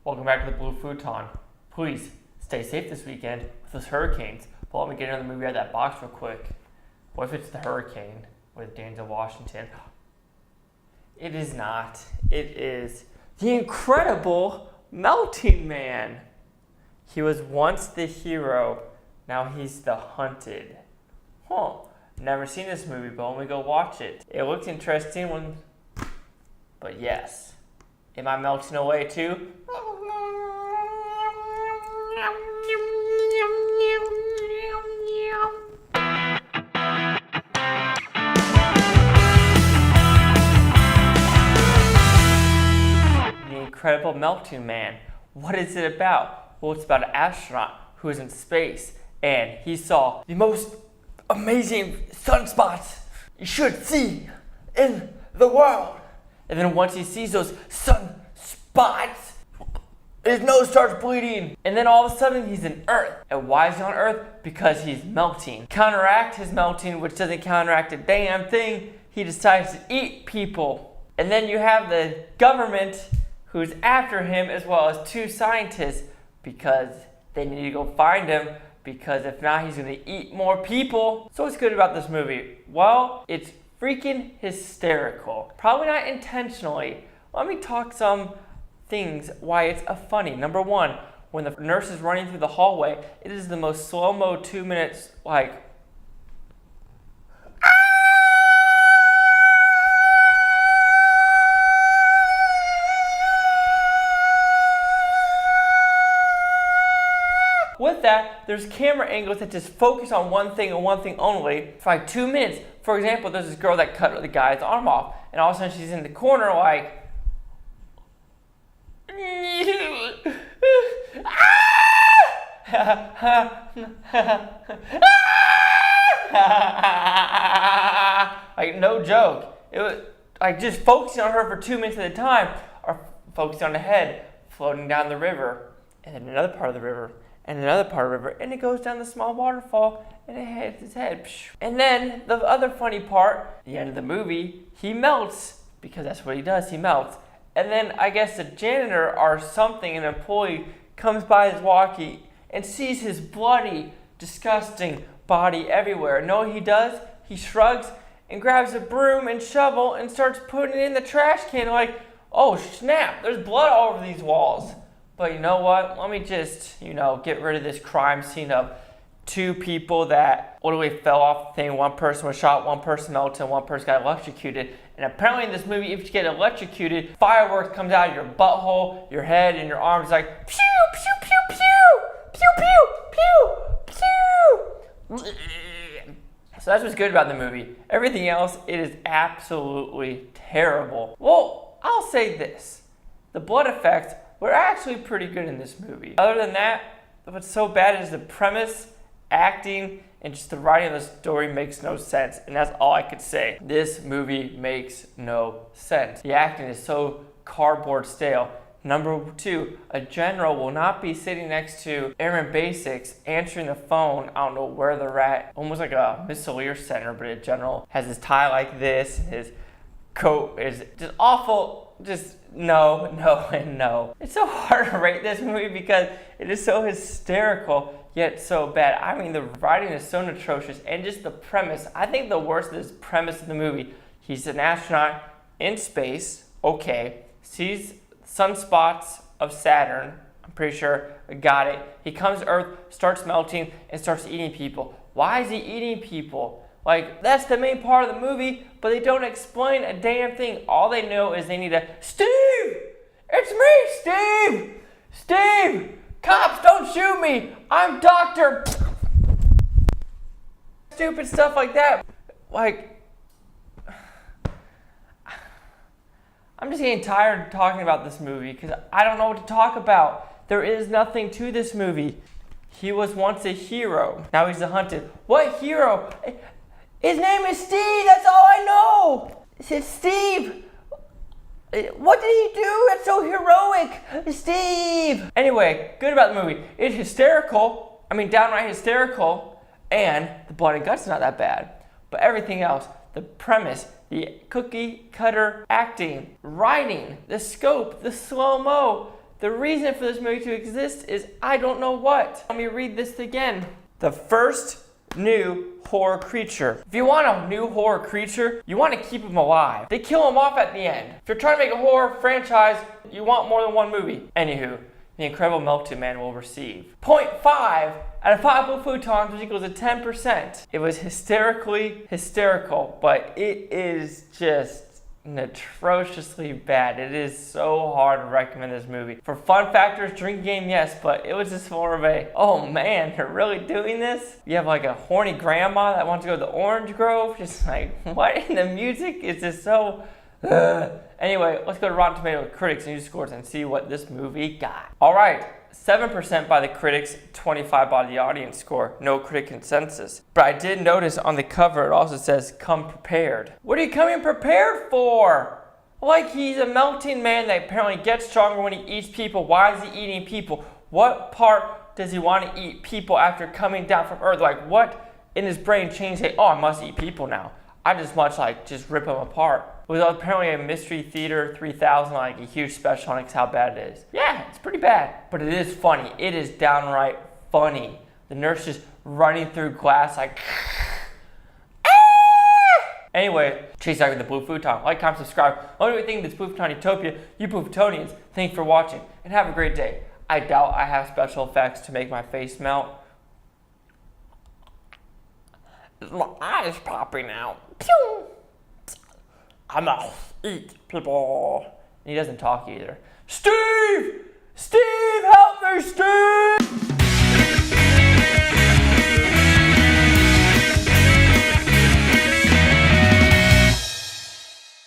Welcome back to the Blue Futon. Please stay safe this weekend with those hurricanes. But let me get into the movie out of that box real quick. What if it's The Hurricane with Denzel Washington? It is not. It is the incredible Melting Man. He was once the hero. Now he's the hunted. Never seen this movie, but let me go watch it. It looks interesting but yes. Am I melting away too? The Incredible Melting Man. What is it about? Well, it's about an astronaut who is in space and he saw the most amazing sunspots you should see in the world. And then once he sees those sunspots, his nose starts bleeding. And then all of a sudden he's in Earth. And why is he on Earth? Because he's melting. Counteract his melting, which doesn't counteract a damn thing, he decides to eat people. And then you have the government who's after him, as well as two scientists, because they need to go find him, because if not, he's gonna eat more people. So what's good about this movie? Well, it's freaking hysterical. Probably not intentionally. Let me talk some things why it's funny. Number one, when the nurse is running through the hallway, it is the most slow-mo 2 minutes, like, with that, there's camera angles that just focus on one thing and one thing only for like 2 minutes. For example, there's this girl that cut the guy's arm off, and all of a sudden she's in the corner like, like no joke. It was like just focusing on her for 2 minutes at a time, or focusing on the head floating down the river, and then another part of the river, and another part of the river, and it goes down the small waterfall, and it hits his head. And then the other funny part, the end of the movie, he melts, because that's what he does, he melts. And then I guess the janitor or something, an employee, comes by his walkie and sees his bloody, disgusting body everywhere. And know what he does? He shrugs and grabs a broom and shovel and starts putting it in the trash can like, oh snap, there's blood all over these walls. But you know what? Let me just, get rid of this crime scene of two people that literally fell off the thing. One person was shot, one person melted, and one person got electrocuted. And apparently in this movie, if you get electrocuted, fireworks comes out of your butthole, your head, and your arms like pew, pew, pew, pew, pew, pew, pew, pew. So that's what's good about the movie. Everything else, it is absolutely terrible. Well, I'll say this. The blood effects were actually pretty good in this movie. Other than that, what's so bad is the premise, acting, and just the writing of the story makes no sense. And that's all I could say. This movie makes no sense. The acting is so cardboard stale. Number two, a general will not be sitting next to Airman Basics answering the phone. I don't know where they're at. Almost like a Missileer Center, but a general has his tie like this. His coat is just awful. Just no, and no. It's so hard to rate this movie because it is so hysterical, yet so bad. I mean, the writing is so atrocious, and just the premise. I think the worst is the premise of the movie. He's an astronaut in space, okay, sees sunspots of Saturn, I'm pretty sure, I got it. He comes to Earth, starts melting, and starts eating people. Why is he eating people? Like, that's the main part of the movie, but they don't explain a damn thing. All they know is they need a, Steve! It's me, Steve! Steve! Cops, don't shoot me! I'm Dr. Stupid stuff like that. Like, I'm just getting tired of talking about this movie because I don't know what to talk about. There is nothing to this movie. He was once a hero. Now he's a hunted. What hero? His name is Steve, that's all I know. It's Steve. What did he do? That's so heroic. Steve. Anyway, good about the movie. It's hysterical. I mean, downright hysterical. And the blood and guts is not that bad. But everything else, the premise, the cookie cutter acting, writing, the scope, the slow-mo, The reason for this movie to exist is I don't know what. Let me read this again. The first new horror creature. If you want a new horror creature, you want to keep them alive. They kill them off at the end. If you're trying to make a horror franchise, you want more than one movie. Anywho, the Incredible Melted Man will receive 0.5 out of 5 blue futons, which equals a 10%. It was hysterically hysterical, but it is just atrociously bad. It is so hard to recommend this movie. For fun factors, drinking game, yes, but it was just more of a, oh man, they're really doing this? You have like a horny grandma that wants to go to the orange grove, just like, what in the music is just so, Anyway, let's go to Rotten Tomato critics and user scores and see what this movie got. All right, 7% by the critics, 25% by the audience score. No critic consensus. But I did notice on the cover it also says, come prepared. What are you coming prepared for? Like he's a melting man that apparently gets stronger when he eats people. Why is he eating people? What part does he want to eat people after coming down from Earth? Like what in his brain changed? Say, oh, I must eat people now. I just much like just rip them apart. It was apparently a Mystery Theater 3000, like a huge special on how bad it is. Yeah, it's pretty bad, but it is funny. It is downright funny. The nurse just running through glass like, Anyway, chase after the Blue Futon. Like, comment, subscribe. Let me know what you think of this Blue Futon Utopia. You Blue Futonians, thanks for watching, and have a great day. I doubt I have special effects to make my face melt. My eyes popping out. Pew! I'm gonna eat people. And he doesn't talk either. Steve! Steve, help me, Steve!